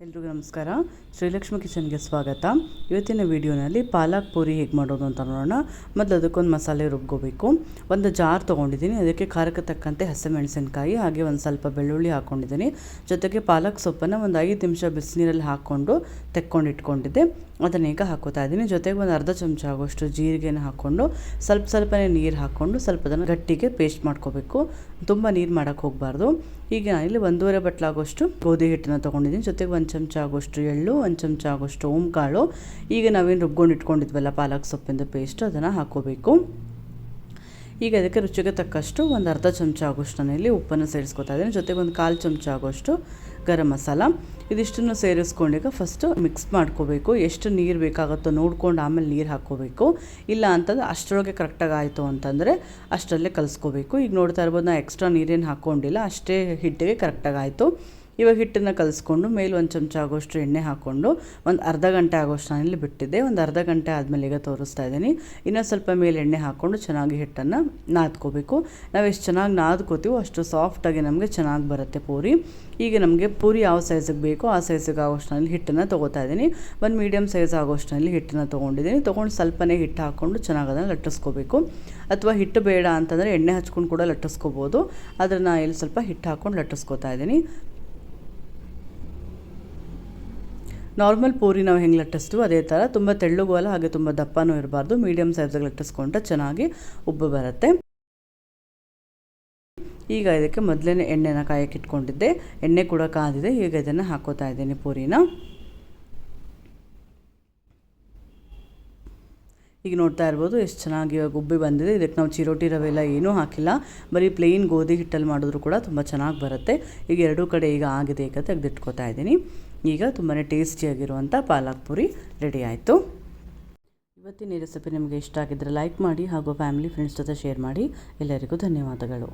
ಎಲ್ರಿಗೂ ನಮಸ್ಕಾರ. ಶ್ರೀಲಕ್ಷ್ಮಿ ಕಿಚನ್ಗೆ ಸ್ವಾಗತ. ಇವತ್ತಿನ ವಿಡಿಯೋನಲ್ಲಿ ಪಾಲಕ್ ಪೂರಿ ಹೇಗೆ ಮಾಡೋದು ಅಂತ ನೋಡೋಣ. ಮೊದಲು ಅದಕ್ಕೊಂದು ಮಸಾಲೆ ರುಬ್ಕೋಬೇಕು. ಒಂದು ಜಾರ್ ತೊಗೊಂಡಿದ್ದೀನಿ, ಅದಕ್ಕೆ ಖಾರಕ್ಕೆ ತಕ್ಕಂತೆ ಹಸಿಮೆಣಸಿನಕಾಯಿ ಹಾಗೆ ಒಂದು ಸ್ವಲ್ಪ ಬೆಳ್ಳುಳ್ಳಿ ಹಾಕ್ಕೊಂಡಿದ್ದೀನಿ. ಜೊತೆಗೆ ಪಾಲಕ್ ಸೊಪ್ಪನ್ನು ಒಂದು 5 ನಿಮಿಷ ಬಿಸಿನೀರಲ್ಲಿ ಹಾಕ್ಕೊಂಡು ತೆಕ್ಕೊಂಡಿಟ್ಕೊಂಡಿದ್ದೆ, ಅದನ್ನ ಈಗ ಹಾಕೋತಾ ಇದ್ದೀನಿ. ಜೊತೆಗೆ ಒಂದು ಅರ್ಧ ಚಮಚ ಆಗೋಷ್ಟು ಜೀರಿಗೆನ ಹಾಕ್ಕೊಂಡು ಸ್ವಲ್ಪನೇ ನೀರು ಹಾಕ್ಕೊಂಡು ಸ್ವಲ್ಪ ಅದನ್ನು ಗಟ್ಟಿಗೆ ಪೇಸ್ಟ್ ಮಾಡ್ಕೋಬೇಕು. ತುಂಬ ನೀರು ಮಾಡೋಕ್ಕೆ ಹೋಗಬಾರ್ದು. ಈಗ ನಾನಿಲ್ಲಿ 1.5 ಬಟ್ಲಾಗೋಷ್ಟು ಗೋಧಿ ಹಿಟ್ಟನ್ನು ತೊಗೊಂಡಿದ್ದೀನಿ. ಜೊತೆಗೆ 1 ಚಮಚ ಆಗೋಷ್ಟು ಎಳ್ಳು, 1 ಚಮಚ ಆಗೋಷ್ಟು ಓಂಕಾಳು, ಈಗ ನಾವೇನು ರುಬ್ಕೊಂಡು ಇಟ್ಕೊಂಡಿದ್ವಲ್ಲ ಪಾಲಕ್ ಸೊಪ್ಪಿಂದ ಪೇಸ್ಟ್, ಅದನ್ನು ಹಾಕ್ಕೋಬೇಕು. ಈಗ ಅದಕ್ಕೆ ರುಚಿಗೆ ತಕ್ಕಷ್ಟು ಒಂದು ಅರ್ಧ ಚಮಚ ಆಗೋಷ್ಟು ನಾನಿಲ್ಲಿ ಉಪ್ಪನ್ನು ಸೇರಿಸ್ಕೊತಾ ಇದ್ದೀನಿ. ಜೊತೆಗೆ ಒಂದು 1/4 ಚಮಚ ಆಗೋಷ್ಟು ಗರಂ ಮಸಾಲ, ಇದಿಷ್ಟನ್ನು ಸೇರಿಸ್ಕೊಂಡೀಗ ಫಸ್ಟು ಮಿಕ್ಸ್ ಮಾಡ್ಕೋಬೇಕು. ಎಷ್ಟು ನೀರು ಬೇಕಾಗುತ್ತೋ ನೋಡ್ಕೊಂಡು ಆಮೇಲೆ ನೀರು ಹಾಕ್ಕೋಬೇಕು. ಇಲ್ಲ ಅಂತಂದರೆ ಅಷ್ಟರೊಳಗೆ ಕರೆಕ್ಟಾಗಿ ಆಯಿತು ಅಂತಂದರೆ ಅಷ್ಟರಲ್ಲೇ ಕಲಿಸ್ಕೋಬೇಕು. ಈಗ ನೋಡ್ತಾ ಇರ್ಬೋದು, ನಾನು ಎಕ್ಸ್ಟ್ರಾ ನೀರೇನು ಹಾಕ್ಕೊಂಡಿಲ್ಲ, ಅಷ್ಟೇ ಹಿಟ್ಟಿಗೆ ಕರೆಕ್ಟಾಗಿ ಆಯಿತು. ಇವಾಗ ಹಿಟ್ಟನ್ನು ಕಲಿಸ್ಕೊಂಡು ಮೇಲೆ 1 ಚಮಚ ಆಗೋಷ್ಟು ಎಣ್ಣೆ ಹಾಕ್ಕೊಂಡು ಒಂದು ಅರ್ಧ ಗಂಟೆ ಆಗೋಷ್ಟು ನಾನಿಲ್ಲಿ ಬಿಟ್ಟಿದ್ದೆ. ಒಂದು ಅರ್ಧ ಗಂಟೆ ಆದಮೇಲೆ ಈಗ ತೋರಿಸ್ತಾ ಇದ್ದೀನಿ. ಇನ್ನೂ ಸ್ವಲ್ಪ ಮೇಲೆ ಎಣ್ಣೆ ಹಾಕ್ಕೊಂಡು ಚೆನ್ನಾಗಿ ಹಿಟ್ಟನ್ನು ನಾದ್ಕೋಬೇಕು. ನಾವು ಎಷ್ಟು ಚೆನ್ನಾಗಿ ನಾದ್ಕೋತೀವೋ ಅಷ್ಟು ಸಾಫ್ಟಾಗಿ ನಮಗೆ ಚೆನ್ನಾಗಿ ಬರುತ್ತೆ ಪೂರಿ. ಈಗ ನಮಗೆ ಪೂರಿ ಯಾವ ಸೈಜಿಗೆ ಬೇಕೋ ಆ ಸೈಜಿಗೆ ಆಗೋಷ್ಟಿನಲ್ಲಿ ಹಿಟ್ಟನ್ನು ತೊಗೋತಾ ಇದ್ದೀನಿ. ಒಂದು ಮೀಡಿಯಮ್ ಸೈಜ್ ಆಗೋಷ್ಟಿನಲ್ಲಿ ಹಿಟ್ಟನ್ನು ತೊಗೊಂಡಿದ್ದೀನಿ. ತೊಗೊಂಡು ಸ್ವಲ್ಪನೇ ಹಿಟ್ಟು ಹಾಕ್ಕೊಂಡು ಚೆನ್ನಾಗಿ ಅದನ್ನು ಲಟ್ಟಿಸ್ಕೋಬೇಕು. ಅಥವಾ ಹಿಟ್ಟು ಬೇಡ ಅಂತಂದರೆ ಎಣ್ಣೆ ಹಚ್ಕೊಂಡು ಕೂಡ ಲಟ್ಟಿಸ್ಕೋಬೋದು. ಆದರೆ ನಾನು ಇಲ್ಲಿ ಸ್ವಲ್ಪ ಹಿಟ್ಟು ಹಾಕ್ಕೊಂಡು ಲಟ್ಟಿಸ್ಕೋತಾ ಇದ್ದೀನಿ. ನಾರ್ಮಲ್ ಪೂರಿ ನಾವು ಹೆಂಗೆ ಲಟ್ಟಿಸ್ತೀವೋ ಅದೇ ಥರ, ತುಂಬ ತೆಳ್ಳಗೂ ಅಲ್ಲ ಹಾಗೆ ತುಂಬ ದಪ್ಪನೂ ಇರಬಾರ್ದು, ಮೀಡಿಯಮ್ ಸೈಜಿಗೆ ಲಟ್ಟಿಸ್ಕೊಂಡ್ರೆ ಚೆನ್ನಾಗಿ ಉಬ್ಬು ಬರುತ್ತೆ. ಈಗ ಇದಕ್ಕೆ ಮೊದಲೇ ಎಣ್ಣೆನ ಕಾಯಕ್ಕೆ ಇಟ್ಕೊಂಡಿದ್ದೆ, ಎಣ್ಣೆ ಕೂಡ ಕಾದಿದೆ. ಈಗ ಇದನ್ನು ಹಾಕೋತಾ ಇದ್ದೀನಿ ಪೂರಿನ. ಈಗ ನೋಡ್ತಾ ಇರ್ಬೋದು ಎಷ್ಟು ಚೆನ್ನಾಗಿ ಇವಾಗ ಉಬ್ಬಿ ಬಂದಿದೆ. ಇದಕ್ಕೆ ನಾವು ಚಿರೋಟಿ ರವೆ ಎಲ್ಲ ಏನೂ ಹಾಕಿಲ್ಲ, ಬರೀ ಪ್ಲೇನ್ ಗೋಧಿ ಹಿಟ್ಟಲ್ಲಿ ಮಾಡಿದ್ರು ಕೂಡ ತುಂಬ ಚೆನ್ನಾಗಿ ಬರುತ್ತೆ. ಈಗ ಎರಡೂ ಕಡೆ ಈಗ ಆಗಿದೆ, ಈಗ ತೆಗೆದಿಟ್ಕೋತಾ ಇದ್ದೀನಿ. ಈಗ ತುಂಬಾ ಟೇಸ್ಟಿಯಾಗಿರುವಂಥ ಪಾಲಕ್ ಪೂರಿ ರೆಡಿ ಆಯಿತು. ಇವತ್ತಿನ ರೆಸಿಪಿ ನಿಮಗೆ ಇಷ್ಟ ಆಗಿದ್ದರೆ ಲೈಕ್ ಮಾಡಿ ಹಾಗೂ ಫ್ಯಾಮಿಲಿ ಫ್ರೆಂಡ್ಸ್ ಜೊತೆ ಶೇರ್ ಮಾಡಿ. ಎಲ್ಲರಿಗೂ ಧನ್ಯವಾದಗಳು.